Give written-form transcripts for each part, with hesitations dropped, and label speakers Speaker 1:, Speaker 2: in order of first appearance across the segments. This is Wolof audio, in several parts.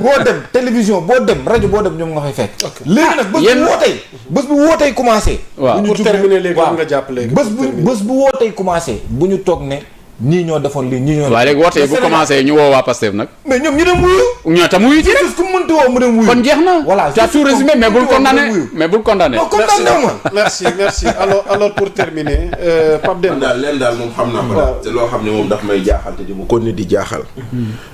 Speaker 1: boo dem télévision boo dem rajo boo dem ñoom nga fay fekk. léegi nag bés bu wootee commencé.
Speaker 2: waaw pour terminer léegi nga jàpp léegi.
Speaker 1: bés bu wootee commencé bu ñu toog ne ñii ñoo defoon lii ñii ñoo.
Speaker 3: waaw léegi wootee bu commencé ñu woo waa Pastef nag.
Speaker 1: mais ñoom ñu dem wuyu.
Speaker 3: ñoo tam wuyu ci
Speaker 1: rek ku mu mënti woo mu dem wuyu.
Speaker 3: kon jeex na.
Speaker 1: voilà
Speaker 3: tu as tout résumé mais bul condamné.
Speaker 1: non condamné ma.
Speaker 2: merci alors pour terminer Pape Demba.
Speaker 4: leen daal moom xam naa ko daal te loo xam ne moom daf may jaaxal te di mu kon ni di jaaxal.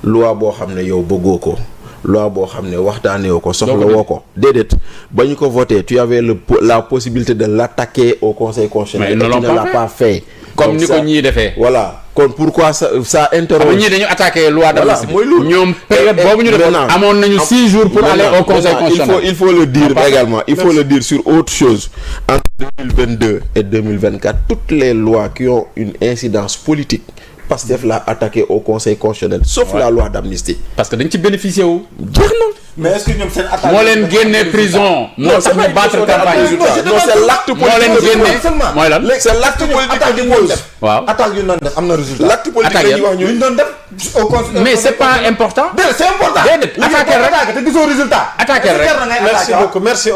Speaker 4: loi boo xam ne yow bëggoo ko. loi boo xam ne waxtaanee woo ko soxla woo ko déedéet ba ñu ko voté tu avais la possibilité de l'attaquer au conseil constitutionnel.
Speaker 3: mais ils ne l'ont pas fait. comme ni ko ñii defee.
Speaker 4: voilà kon pourquoi ça interroge.
Speaker 3: ñii dañu attaqué loi d'amnistie.
Speaker 4: mooy loolu
Speaker 3: ñoom période boobu ñu defoon amoon nañu 6 jours pour aller au conseil constitutionnel.
Speaker 4: il faut le dire également il faut le dire sur autre chose. entre 2022 et 2024 toutes les lois qui ont une incidence politique. Pastef l'a attaqué au conseil constitutionnel sauf la loi d'amnistie.
Speaker 3: parce que dañ ci bénéficié wu.
Speaker 4: jeex na.
Speaker 1: mais est-ce que ñoom seen attaque.
Speaker 3: moo leen génne prison. moo tax ñu battre campagne.
Speaker 4: non c'est l'acte politique.
Speaker 3: moo leen génne mooy lan.
Speaker 4: c'est l'acte politique
Speaker 1: yu ñu def.
Speaker 3: waaw
Speaker 1: attaque yu ñu doon def am na résultat.
Speaker 4: l'acte politique la ñuy wax ñu
Speaker 1: doon def.
Speaker 3: mais c'est pas important.
Speaker 1: déedéet c'est important.
Speaker 3: déedéet attaqué rek
Speaker 1: te gisoo résultat.
Speaker 3: attaqué rek
Speaker 2: merci beaucoup merci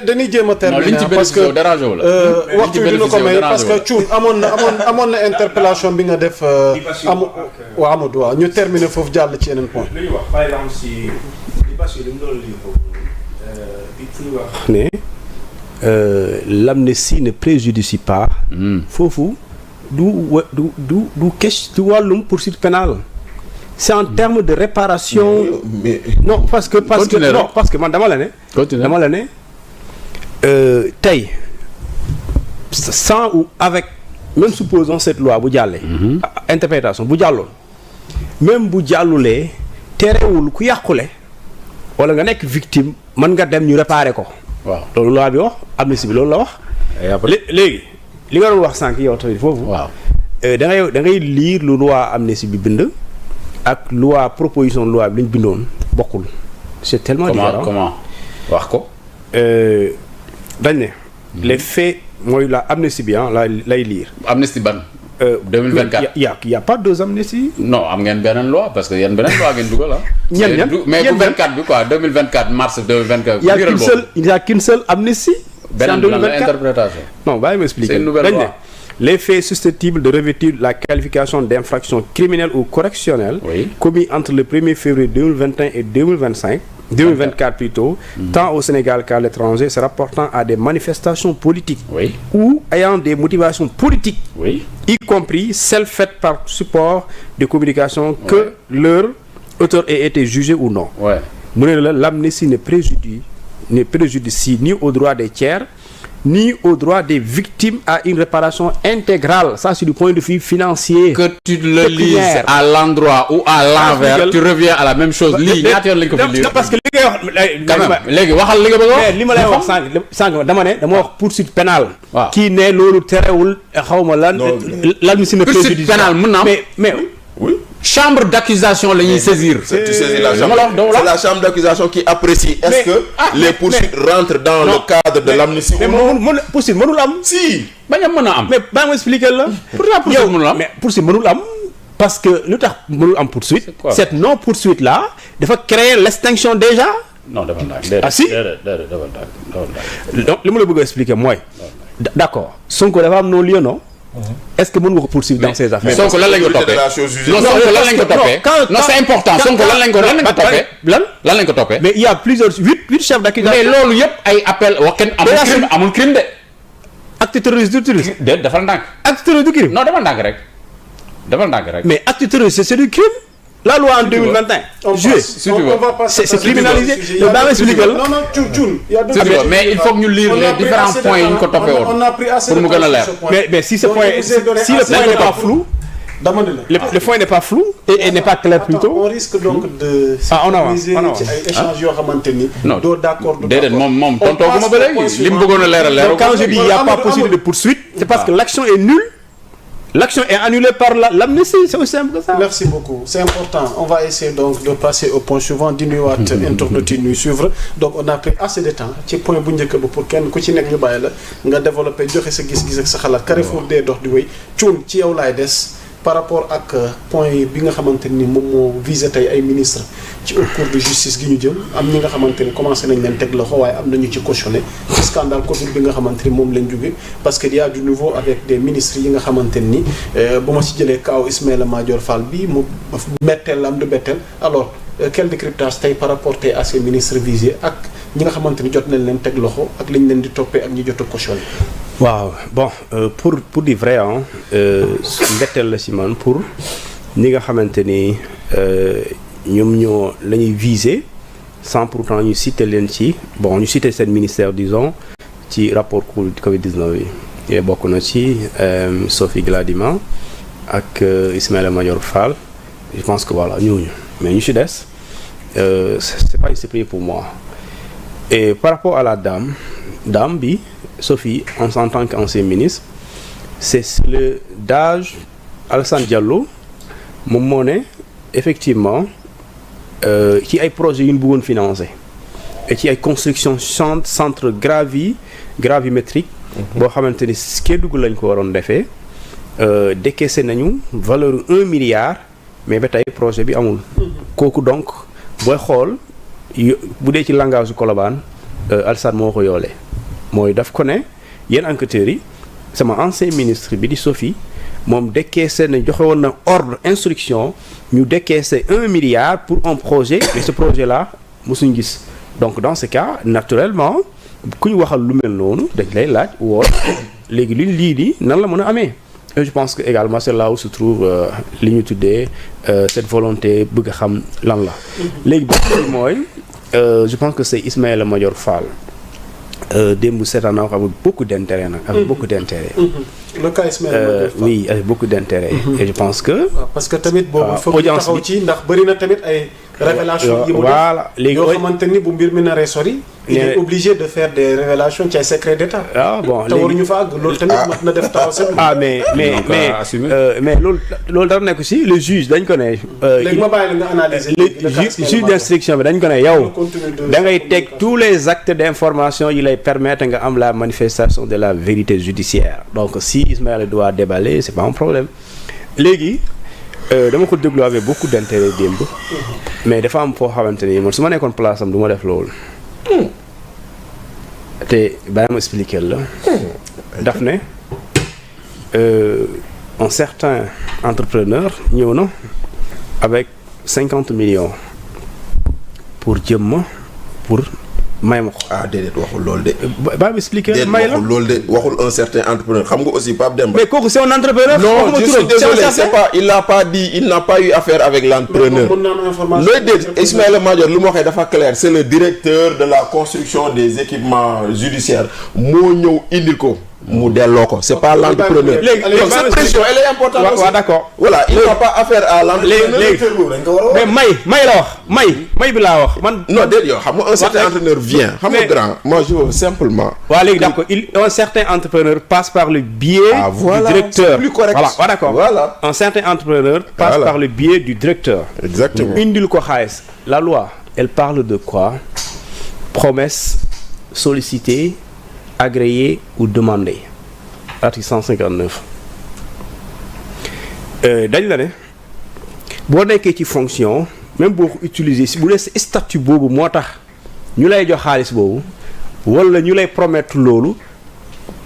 Speaker 2: dañuy jéem a terminer parce que waxtu bi dina ko may parce que Thioune amoon na interpellation bi nga def. waaw Amadou waaw ñu terminer foofu jàll ci yeneen point.
Speaker 5: li ñu wax par exemple si li parce que li mu doon lii foofu fu ñu wax
Speaker 6: ne l'amnistie ne préjudicie pas. foofu du question du wàllum poursuite pénale. c'est en termes de réparation. non parce que man dama la ne. Tey sans ou avec même supposons cette loi bu jàllee. interprétation bu jàlloon. même bu jàllulee terewul ku yàqule wala nga nekk victime mën nga dem ñu réparer ko.
Speaker 3: waaw
Speaker 6: loolu loi bi wax amnistie bi loolu la wax. léegi li nga doon wax sànq yow tamit foofu.
Speaker 3: waaw
Speaker 6: da ngay lire lu loi amnistie bi bind ak loi proposition de loi bi li ñu bindoon bokkul. c'est tellement différent
Speaker 3: comment wax ko.
Speaker 6: dañ ne. les faits mooy la amnistie bi lay lire.
Speaker 3: amnistie ban. 2024
Speaker 6: y a pas deux amnisties.
Speaker 3: non am ngeen beneen loi parce que yéen beneen loi ngeen dugal mais bu 24 bi quoi 2024 mars 2024.
Speaker 6: il y a qu'une seule amnistie.
Speaker 3: beneen bi la interprétation.
Speaker 6: non bàyyi ma expliquer.
Speaker 3: c'est une nouvelle loi.
Speaker 6: Les faits susceptibles de revêtir la qualification d'infraction criminelle ou correctionnelle commis entre le 1er février 2021 et 2024 plutôt, tant au Sénégal qu'à l'étranger, se rapportant à des manifestations politiques ou ayant des motivations politiques, y compris celles faites par support de communication que leur auteur ait été jugé ou non. L'amnistie ne préjudicie ni aux droits des tiers, ni au droit des victimes à une réparation intégrale. Ça, c'est du point de vue financier.
Speaker 3: Que tu le lises à l'endroit ou à l'envers, tu reviens à la même chose. lii ñaata yoon lañ ko fi lire.
Speaker 6: parce que li ngay wax.
Speaker 3: quand même léegi waxal li nga bëgg a wax.
Speaker 6: li ma lay wax sànq dama wax poursuite pénale.
Speaker 3: waaw
Speaker 6: kii ne loolu terewul xawma lan. l'amnistie ne préjudicie.
Speaker 3: poursuite pénale mën na am
Speaker 6: mais
Speaker 4: oui.
Speaker 3: chambre d'accusation la ñuy saisir.
Speaker 4: Tu saisis la chambre. C'est la chambre d'accusation qui apprécie. Est-ce que les poursuites rentrent dans le cadre de l'amnistie
Speaker 6: mais poursuite mënul am.
Speaker 4: Si.
Speaker 3: bañ a mën a am.
Speaker 6: mais baa ma expliquer la.
Speaker 3: pourquoi poursuite mënul am.
Speaker 6: mais poursuite mënul am. parce que lu tax mënul am poursuite. cette non poursuite là dafa créer l'extinction déjà.
Speaker 3: non dafa ndànk.
Speaker 6: ah si donc li ma la bëgg a expliquer mooy. d'accord Sonko dafa am non lieu non. est-ce que mën nga ko poursuivre dans ces affaires.
Speaker 3: Sonko lan lañ ko toppee non Sonko lan lañ ko toppee. non c'est important Sonko lan lañ ko toppee. lan lañ ko toppee.
Speaker 6: mais il y a plusieurs huit chefs d'accusation.
Speaker 3: mais loolu yëpp ay appel wax kenn amul crime de.
Speaker 6: acte terroriste du crime.
Speaker 3: déet defal ndànk.
Speaker 6: acte terroriste du crime.
Speaker 3: non defal ndànk rek.
Speaker 6: mais acte terroriste c'est du crime. La loi en 2021. C'est criminalisé. Non,
Speaker 2: Thioune.
Speaker 3: Mais il faut que nous lire les différents points yi ñu ko toppee woon pour mu gën a leer.
Speaker 6: Mais si le point n'est pas flou. Le point n'est pas flou et n'est pas clair plutôt.
Speaker 2: On risque donc de sécuriser ci ay échanges yoo xamante ni. doo d'accord
Speaker 3: déedéet moom tontooguma ba léegi li mu bëggoon a leeral.
Speaker 6: Quand je dis il n'y a pas possibilité de poursuite, c'est parce que l'action est nulle. L'action est annulée par l'amnistie, c'est aussi simple que ça.
Speaker 2: Merci beaucoup, c'est important. On va essayer donc de passer au point suivant di nuyuwaat internautes yi ñuy suivre. Donc on a pris assez de temps ci point bu njëkk ba pour kenn ku ci nekk ñu bàyyi la nga développer joxe sa gis-gis ak sa xalaat. Carrefour dee dox di wéy Thioune ci yow laay des par rapport ak point bi nga xamante ni moom moo visé tey ay ministre ci haute cour de justice gi ñu jëm am ñi nga xamante ni commencé nañ leen teg loxo waaye am nañu ci cautionné ci scandale Covid bi nga xamante ni moom lañ jóge parce que il y a du nouveau avec des ministres yi nga xamante ni bu ma si jëlee kaaw Ismaïla Madior Fall bi mu metteel la am du betteel alors quel décryptage tey par rapport tey à ces ministres visés ak ñi nga xamante ni jot nañ leen teg loxo ak liñ leen di toppee ak ñi jot a cautionné.
Speaker 6: waaw bon pour dire vrai mbetteel la si man pour ñi nga xamante ni ñoom ñoo la ñuy viser sans pourtant ñu citer leen ci bon ñu citer seen ministère disons ci rapport Covid-19 yi bokk na ci Sophie Gladima ak Ismaïla Madior Fall je pense que voilà ñooñu mais ñu ci des c'est pas une surprise pour moi et par rapport à la dame bi Sophie en tant qu'ancien ministre c'est le d'âge Alassane Diallo moom moo ne effectivement ci ay projets yu ñu bëggoon financer et ci ay construction centre gravimétrique boo xamante ni Kédougou lañ ko waroon defee décaissé nañu valeur 1 milliard mais ba tey projet bi amul kooku donc booy xool bu dee ci langage su Colobane Alassane moo ko yoolee mooy daf ko ne yéen enquêteurs yi sama ancien ministre bi di Sophie moom décaissé na joxe woon na ordre instruction ñu décaissé 1 milliard pour un projet mais ce projet là mosuñ gis donc dans ce cas naturellement ku ñu waxal lu mel noonu dañ lay laaj woon léegi lii di nan la mën a amee et je pense que également c'est là où se trouve li ñu tuddee cette volonté bëgg a xam lan la léegi bi mooy je pense que c'est Ismaïla Madior Fall démb seetaan naa ko avec beaucoup d'intérêt nag avec beaucoup d'intérêt
Speaker 2: le cas Ismaïla Madior Fall
Speaker 6: oui avec beaucoup d'intérêt et je pense que
Speaker 2: parce que tamit boobu foog ñu taxaw ci ndax bëri na tamit ay révélation yi mu
Speaker 6: voilà léegi
Speaker 2: yoo xamante ni bu mbir mi naree sori il est obligé de faire des révélations ci ay secret d'état
Speaker 6: bon
Speaker 2: te waruñu fa àgg loolu tamit mat na def taxaw seen
Speaker 6: mais loolu dara nekk si le juge dañ ko ne
Speaker 2: léegi ma bàyyi la nga analyser
Speaker 6: le juge d'instruction bi dañ ko ne yow da ngay teg tous les actes d'information yi lay permettre nga am la manifestation de la vérité judiciaire donc si Ismaïla doit déballer c'est pas un problème léegi dama ko déglu avec beaucoup d'intérêt démb mais dafa am foo xamante ni man su ma nekkoon place am du ma def loolu te bàyyi ma expliquer la daf ne un certain entrepreneur ñëw na avec 50 millions pour jëm ma pour may ma ko.
Speaker 4: ah déedéet waxul loolu de.
Speaker 6: ba ma expliquer may la
Speaker 4: waxul loolu de waxul un certain entrepreneur xam nga aussi Pape Demba.
Speaker 6: mais kooku c'est un entrepreneur.
Speaker 4: non je suis désolé c'est pas il n'a pas dit il n'a pas eu affaire avec l'entrepreneur. looy dégg Ismaïla Madior lu ma waxee dafa clair c'est le directeur de la construction des équipements judiciaires moo ñëw indil ko. mu delloo ko c'est pas l'entrepreneur.
Speaker 6: léegi
Speaker 4: donc cette question elle est importante aussi.
Speaker 6: waaw d'accord.
Speaker 4: voilà il n'a pas affaire à l'entrepreneur.
Speaker 6: léegi mais may la wax may bi laa wax man.
Speaker 4: non déedéet yow xam nga un certain entrepreneur vient. xam nga grand moi je veux simplement.
Speaker 6: waaw léegi d'accord un certain entrepreneur passe par le biais.
Speaker 4: voilà,
Speaker 6: du directeur
Speaker 4: c'est plus correct.
Speaker 6: voilà d'accord.
Speaker 4: Voilà.
Speaker 6: Un certain entrepreneur passe par le biais du directeur.
Speaker 4: Exactement.
Speaker 6: Indil ko xaalis. La loi elle parle de quoi? Promesse, solliciter, agréer ou demander. Article 159. dañ la ne boo nekkee ci fonction même boo ko utiliser si bu dee statut boobu moo tax ñu lay jox xaalis boobu wala ñu lay promettre loolu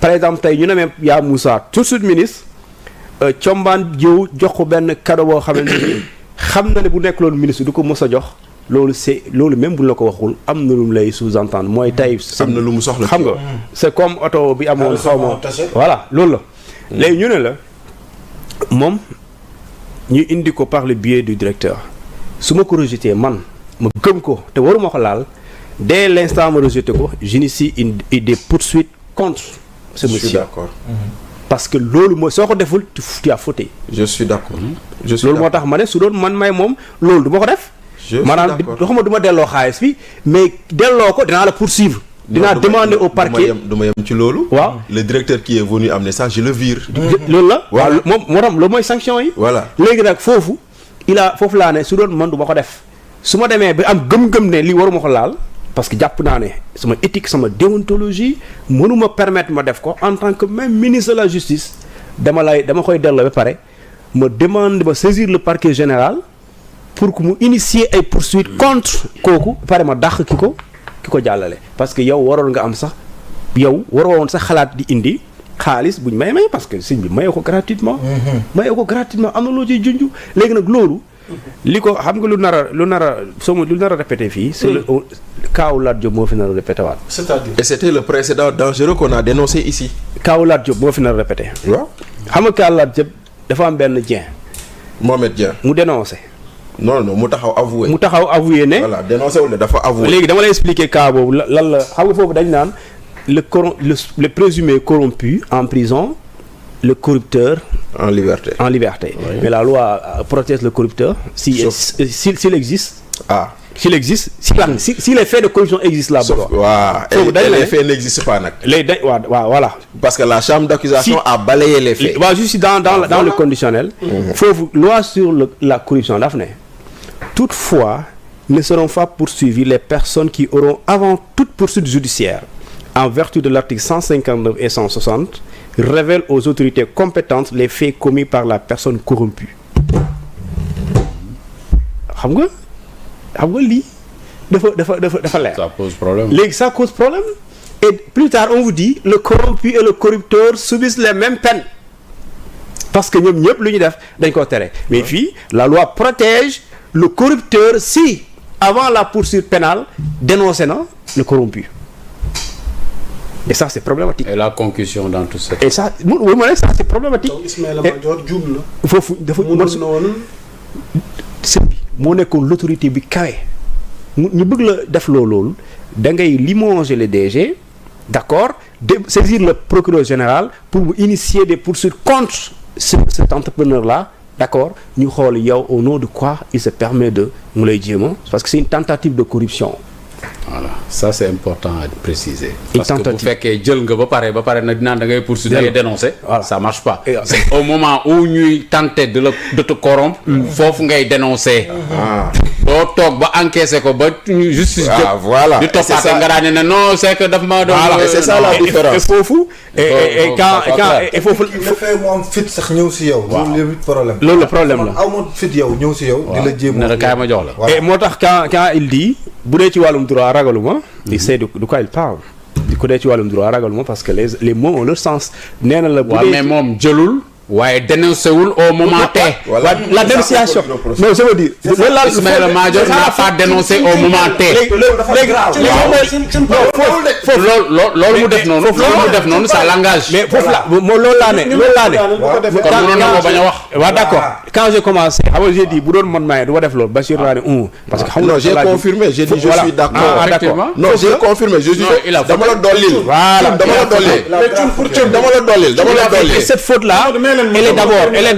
Speaker 6: par exemple tey ñu ne même yaa Moussa tout de suite ministre combaan jiw jox ko benn cadeau boo xamante ni xam na ne bu nekk loolu ministre du ko mës a jox loolu c'est loolu même bu ñu la ko waxul am na lu mu lay sous-entendre mooy tey.
Speaker 4: am na lu mu soxla
Speaker 6: xam nga c'est comme oto bi amoon xaw ma voilà loolu la. léegi ñu ne la moom ñu indi ko par le biais du directeur su ma ko rejeté man ma gëm ko te waruma ko laal dès l'instant ma rejeté ko j'initie des poursuites contre ce monsieur.
Speaker 4: Je suis d'accord.
Speaker 6: parce que loolu mooy soo ko deful tu as fauté.
Speaker 4: je suis d'accord.
Speaker 6: loolu moo tax ma ne su doon man may moom loolu du ma ko def. maanaam doxuma du ma delloo xaalis bi mais delloo ko dinaa la poursuivre. dinaa demander au parquet
Speaker 4: du ma yem ci loolu.
Speaker 6: waaw
Speaker 4: le directeur qui est venu amener ça je le vire.
Speaker 6: loolu la. waaw moom moo tax loolu mooy sanction yi.
Speaker 4: voilà
Speaker 6: léegi nag foofu foofu laa ne su doon man du ma ko def su ma demee ba am gëm-gëm ne lii waruma ko laal parce que jàpp naa ne sama éthique sama déontologie mënuma permettre ma def ko en tant que même ministre de la justice dama koy delloo ba pare ma demande ma saisir le parquet général pour que mu initier ay poursuites contre kooku pare ma dàq ki ko jàllale parce que yow waroon nga am sax yow waroon sax xalaat di indi xaalis buñ may parce que sëñ bi mayee ko gratuitement am na loo ciy junj léegi nag loolu li ko xam nga lu nar a répété fii c'est le kaawu Lat Diop moo fi nar a répété waat.
Speaker 2: c'est-à-dire
Speaker 4: et c'était le précédent dangereux qu'on a dénoncé ici.
Speaker 6: kaawu Lat Diop moo fi nar a répété.
Speaker 4: waaw
Speaker 6: xam nga kaawu Lat Diop dafa am benn Dieng.
Speaker 4: Mohamed Dieng
Speaker 6: mu dénoncé.
Speaker 4: non mu taxaw avoué.
Speaker 6: ne.
Speaker 4: voilà dénoncé wul ne dafa avoué.
Speaker 6: léegi dama lay expliquer cas boobu lan la xam nga foofu dañ naan le présumé corrompu en prison. Le corrupteur
Speaker 4: en liberté.
Speaker 6: Oui. Mais la loi protège le corrupteur s'il existe. S'il existe, si les faits de corruption existent là-bas.
Speaker 4: Les faits n'existent pas.
Speaker 6: Voilà.
Speaker 4: Parce que la chambre d'accusation a balayé les faits.
Speaker 6: Juste dans le conditionnel, loi sur la corruption, Daphné. Toutefois, ne seront pas poursuivies les personnes qui auront, avant toute poursuite judiciaire, en vertu de l'article 159 et 160, révèle aux autorités compétentes les faits commis par la personne corrompue. xam nga lii dafa leer.
Speaker 3: Ça pose problème.
Speaker 6: Léegi ça cause problème et plus tard on vous dit le corrompu et le corrupteur subissent les mêmes peines parce que ñoom ñëpp lu ñu def dañ ko tere mais fii la loi protège le corrupteur si avant la poursuite pénale dénoncé na le corrompu. Et ça c'est problématique.
Speaker 3: Et la concussion dans tout ça.
Speaker 6: Et ça ça c'est problématique.
Speaker 2: donc Ismaïla Madior juum na.
Speaker 6: foofu dafa moo nekkoon l'autorité bi kawe ñu bëgg la def loolu da ngay limoger le DG d'accord saisir le procureur général pour mu initier des poursuites contre cet entrepreneur là d'accord ñu xool yow au nom de quoi il se permet de mu lay jéema parce que c'est une tentative de corruption.
Speaker 3: Voilà, ça c'est important à préciser.
Speaker 6: Une
Speaker 3: Parce que bu fekkee jël nga ba pare nag dinaan da ngay poursuivre da ngay dénoncer.
Speaker 6: Voilà.
Speaker 3: Ça marche pas. C'est au moment où ñuy tenter de te corrompre. foofu ngay dénoncer. boo toog ba encaisser ko ba ñu justice.
Speaker 4: voilà
Speaker 3: di toppaate nga daan ne non c'est que daf ma doon.
Speaker 4: voilà c'est ça la différence.
Speaker 6: et foofu. et foofu.
Speaker 1: le fait mu am fit sax ñëw si yow. loolu yëpp problème.
Speaker 6: loolu le problème la.
Speaker 1: aw ma fit yow ñëw si yow. di la jéem
Speaker 3: ne la kaay ma jox la.
Speaker 6: et moo tax quand il dit bu dee ci wàllum droit ragaluma. il sait de quoi il parle. ku dee ci wàllum droit ragaluma parce que les mots ont leur sens. nee na la bu dee
Speaker 3: mais moom jëlul. waaye dénoncé wul au moment T.
Speaker 4: Voilà.
Speaker 6: La dénonciation. Non, je veux dire.
Speaker 3: Ismaïla Madior n'a pas dénoncé au moment T. loolu mu def noonu ça l'engage.
Speaker 6: mais foofu la moo loolu laa ne.
Speaker 3: kon mënoon na ko bañ a wax.
Speaker 6: waaw d'accord quand j'ai commencé xam nga j'ai dit bu doon man maay du ma def loolu Bachir laa ne parce que xam nga
Speaker 4: non j'ai confirmé j'ai dit je suis d'accord.
Speaker 3: effectivement.
Speaker 4: non j'ai confirmé je suis dama la dollil.
Speaker 6: voilà
Speaker 4: dama la dollil.
Speaker 6: cette faute là elle est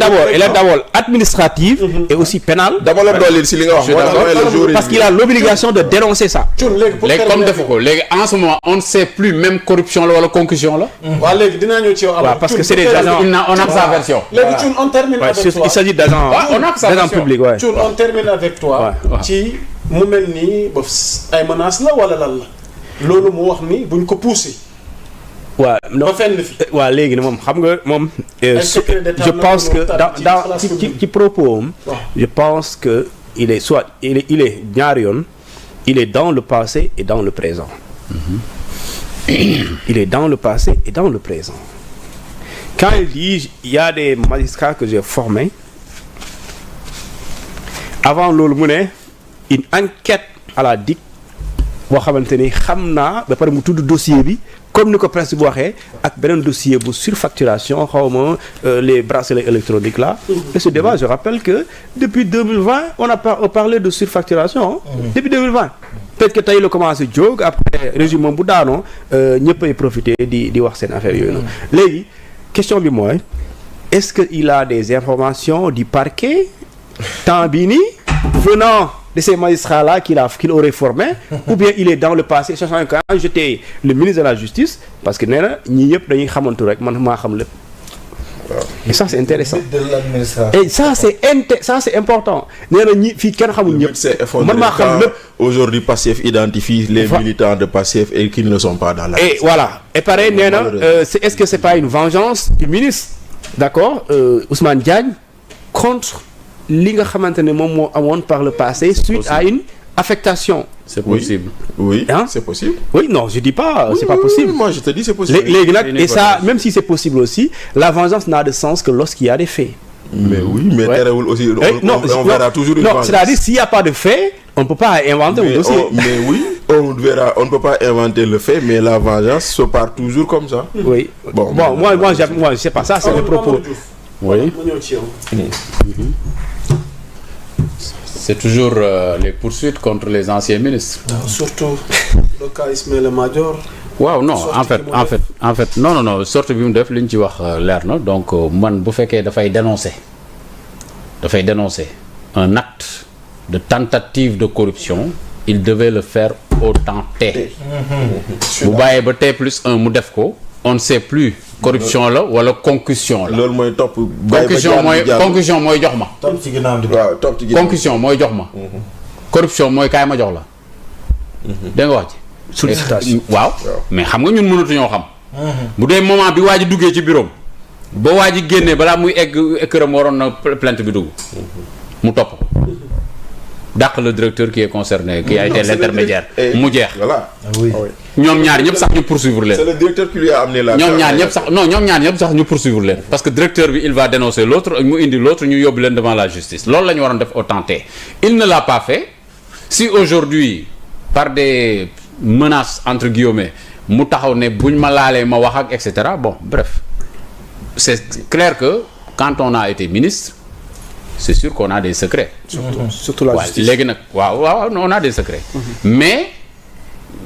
Speaker 6: d'abord administrative et aussi pénale.
Speaker 4: dama la dollil si li nga wax.
Speaker 6: parce qu'il a l'obligation de dénoncer ça.
Speaker 3: léegi comme defu ko léegi en ce moment on ne sait plus même corruption la wala concussion la.
Speaker 2: waaw léegi dinaa ñëw ci yow.
Speaker 6: parce que c'est des agents.
Speaker 3: on a sa version.
Speaker 2: léegi Thioune on termine avec toi.
Speaker 6: il s'agit d'agents. d'agents publics ouais.
Speaker 2: Thioune on termine avec toi. ci mu mel nii ba ay menaces la wala lan la. loolu mu wax ni buñ ko poussé.
Speaker 6: waaw non
Speaker 2: ba fenn fi.
Speaker 6: waaw léegi ne moom xam nga moom. je pense que dans ci propos am. je pense que il est soit il est ñaari yoon. il est dans le passé et dans le présent. Il est dans le passé et dans le présent. Quand il dit il y a des magistrats que j'ai formés avant loolu mu ne une enquête à la DIC boo xamante ni xam naa ba pare mu tudd dossier bi comme ni ko presse bu waxee ak beneen dossier bu surfacturation xawma les bracelets électroniques là. Et ce débat je rappelle que depuis 2020 on a parlé de surfacturation. Depuis 2020. Peut-être que tey la commencé jóg après régime moom bu daanoo ñëpp ay profité di wax seen affaire yooyu noonu. léegi question bi mooy est-ce que il a des informations du parquet temps bii nii venant de ces magistrats là qu'il aurait formé ou bien il est dans le passé sachant que quand j'étais le ministre de la justice parce que nee na ñii yëpp dañuy xamantu rek man maa xam lépp. Et ça c'est intéressant. Et ça c'est important. nee na ñi fii kenn xamul ñëpp. man maa xam lépp.
Speaker 4: Aujourd'hui Pastef identifie les militants de Pastef et qu'ils ne sont pas dans la.
Speaker 6: Et voilà. Et pareil nee na est-ce que c'est pas une vengeance du ministre d'accord Ousmane Diagne contre li nga xamante ne moom moo amoon par le passé suite à une affectation.
Speaker 3: C'est possible.
Speaker 4: Oui,
Speaker 6: Hein?
Speaker 4: c'est possible.
Speaker 6: Oui, non, je dis pas, c'est pas
Speaker 4: Oui,
Speaker 6: possible.
Speaker 4: moi, je te dis, c'est possible.
Speaker 6: Léegi nag, et ça, même si c'est possible aussi, la vengeance n'a de sens que lorsqu'il y a des faits.
Speaker 4: Mais oui, mais
Speaker 6: Ouais.
Speaker 4: terewul aussi,
Speaker 6: Non,
Speaker 4: on verra toujours une
Speaker 6: non,
Speaker 4: vengeance.
Speaker 6: c'est-à-dire s'il n'y a pas de fait, on ne peut pas inventer un dossier.
Speaker 4: Mais oui, on ne peut pas inventer le fait, mais la vengeance se part toujours comme ça.
Speaker 6: Oui.
Speaker 4: Bon,
Speaker 6: Moi, je sais pas ça, c'est mes propos.
Speaker 3: Oui.
Speaker 2: ma ñëw ci yow.
Speaker 3: C'est toujours les poursuites contre les anciens ministres.
Speaker 2: surtout le cas Ismaïla Madior.
Speaker 3: waaw non
Speaker 2: Sortie
Speaker 3: en fait non sortie bi mu def li ñu ci wax leer na donc man bu fekkee dafay dénoncer un acte de tentative de corruption il devait le faire au temps T. bu bàyyee ba T+1 mu def ko on ne sait plus corruption la wala concussion la.
Speaker 4: loolu mooy topp.
Speaker 3: concussion mooy jox ma.
Speaker 5: topp ci ginnaaw di.
Speaker 4: waaw topp ci ginnaaw.
Speaker 3: concussion mooy jox ma. corruption mooy kaay ma jox la. dégg nga wax ci.
Speaker 6: Sollicitation.
Speaker 3: waaw mais xam nga ñun mënatuñoo xam. bu dee moment bi waa ji duggee ci bureau ba waa ji génnee balaa muy egg këram waroon na plainte bi dugg. mu topp ko dàq le directeur qui est concerné qui a été l'intermédiaire mu jeex.
Speaker 4: voilà.
Speaker 5: oui.
Speaker 3: ñoom ñaar ñëpp sax ñu poursuivre leen.
Speaker 4: C'est le directeur qui lui a amené la.
Speaker 3: ñoom ñaar ñëpp sax ñu poursuivre leen parce que directeur bi il va dénoncer l'autre mu indi l'autre ñu yóbbu leen devant la justice loolu la ñu waroon def au temps T. Il ne l'a pas fait si aujourd'hui par des menaces entre guillemets mu taxaw ne buñ ma laalee ma wax ak et cetera bon bref c'est clair que quand on a été ministre c'est sûr qu'on a des secrets.
Speaker 6: Surtout la justice.
Speaker 3: léegi nag waaw on a des secrets. mais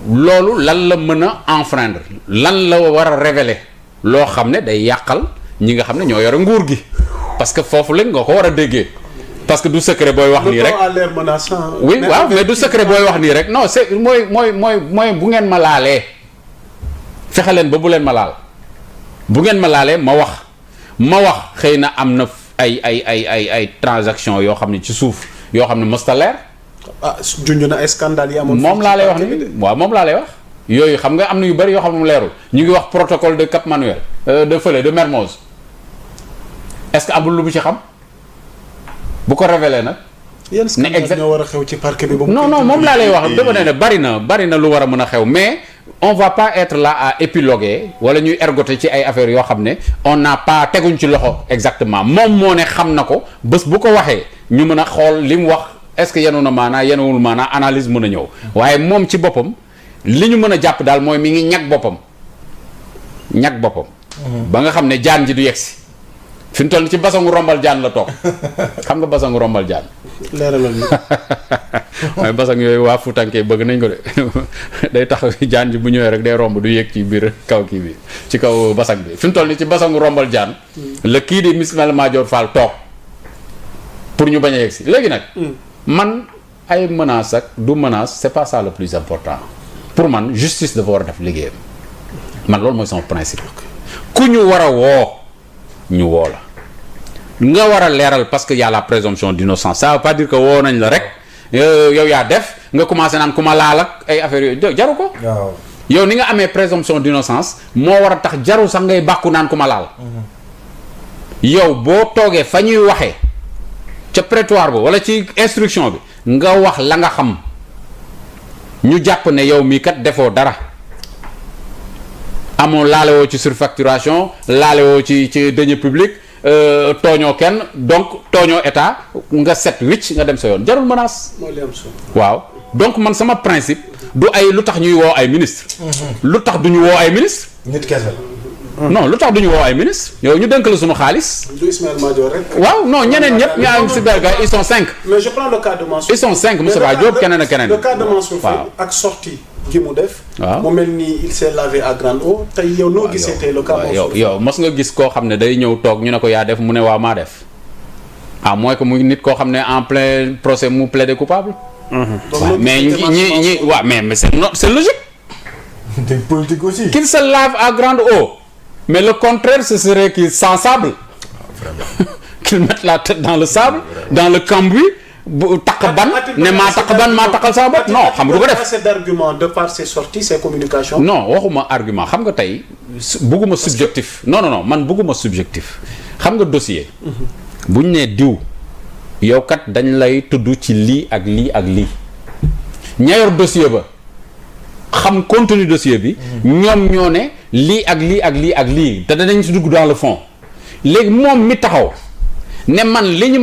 Speaker 3: loolu lan la mën a enfreindre lan la war a révéler loo xam ne day yàqal ñi nga xam ne ñoo yore nguur gi parce que foofu lañ nga ko war a déggee parce que du secret booy wax nii rek.
Speaker 2: Le ton a l'air menaçant.
Speaker 3: oui waaw mais du secret booy wax nii rek non c'est mooy bu ngeen ma laalee fexe leen ba bu leen ma laal bu ngeen ma laalee ma wax xëy na am na ay transactions yoo xam ne ci suuf yoo xam ne mësta leer.
Speaker 2: ah junj na ay scandale yi amoon.
Speaker 3: moom laa lay wax ni waaw moom laa lay wax yooyu xam nga am na yu bari yoo xam ne mu leerul ñu ngi wax protocole de Cap Manuel de fële de Mermoz est-ce que amul lu mu ci xam bu ko révélé nag.
Speaker 2: yan scandale ñoo war a xew ci parquet bi.
Speaker 3: non moom laa lay wax dama ne bari na lu war a mën a xew mais on va pas être là à épiloguer wala ñuy ergoter ci ay affaires yoo xam ne on n'a pas teguñ ci loxo exactement moom moo ne xam na ko bés bu ko waxee ñu mën a xool li mu wax. est-ce que yenu na maanaa yenuwul maanaa analyse mën a ñëw waaye moom ci boppam li ñu mën a jàpp daal mooy mi ngi ñag boppam ba nga xam ne jaan ji du yegsi fi mu toll ci basangu rombal jaan la toog xam nga basangu rombal jaan
Speaker 2: leeralal ni
Speaker 3: waaye basang yooyu waa Fuutankee bëgg nañ ko de day tax jaan ji bu ñëwee rek day romb du yéeg ci biir kaw kii bi ci kaw basang bi fi mu toll ci basangu rombal jaan la kii di Ismaïla Madior Fall toog pour ñu bañ a yegsi léegi nag man ay menaces ak du menace c'est pas ça le plus important pour man justice dafa war a def liggéeyam man loolu mooy sama principe ku ñu war a woo ñu woo la nga war a leeral parce que y a la présomption d'innocence ça veut pas dire que woo nañ la rek yow yaa def nga commencé naan ku ma laal ak ay affaires yooyu jaru ko.
Speaker 5: waaw
Speaker 3: yow ni nga amee présomption d'innocence moo war a tax jaru sax ngay bàkku naan ku ma laal. yow boo toogee fa ñuy waxee ca prétoire ba wala ci instruction bi nga wax la nga xam ñu jàpp ne yow mii kat defoo dara amoo laalewoo ci surfacturation laalewoo ci deniers publics tooñoo kenn donc tooñoo état nga set wicc nga dem sa yoon jarul menace.
Speaker 2: mooy li am solo.
Speaker 3: waaw donc man sama principe du ay lu tax ñuy woo ay ministre lu tax du ñu woo ay ministre
Speaker 5: nit kese.
Speaker 3: non lu tax du ñu woo ay ministre yow ñu dénk la suñu xaalis.
Speaker 2: du Ismaïla Madior rek.
Speaker 3: waaw non ñeneen ñëpp ñu am si berga ils sont 5.
Speaker 2: mais je prends le cas de Mansour.
Speaker 3: ils sont 5 Moustapha Diop keneen ak keneen.
Speaker 2: le cas de Mansour Faye
Speaker 3: waaw
Speaker 2: ak sortie gi mu def.
Speaker 3: waaw
Speaker 2: mu mel ni il s'est lavé à grande eau tey yow noo gisee tey le cas Mansour
Speaker 3: yow mos nga gis koo xam ne day ñëw toog ñu ne ko yaa def mu ne waa maa def à moins que muy nit koo xam ne en plein procès mu plaide coupable. waaw mais ñi waaw mais c'est logique.
Speaker 5: des politiques aussi.
Speaker 3: qu'il se lave à grande eau mais le contraire ce serait qu'il sans sable qu'il mette la tête dans le sable dans le cambouis bu takk ban ne maa takk ban maa takkal sama bopp non xam nga du ko def.
Speaker 2: assez d'arguments de par ses sorties ses communications.
Speaker 3: non waxuma argument xam nga tey bugguma subjectif non man bugguma subjectif xam nga dossier buñ nee diw yow kat dañ lay tudd ci lii ak lii ak lii ña yor dossier ba xam contenu dossier bi ñoom ñoo ne lii ak lii ak lii ak lii te danañ si dugg dans le fond léegi moom mi taxaw ne man li ñu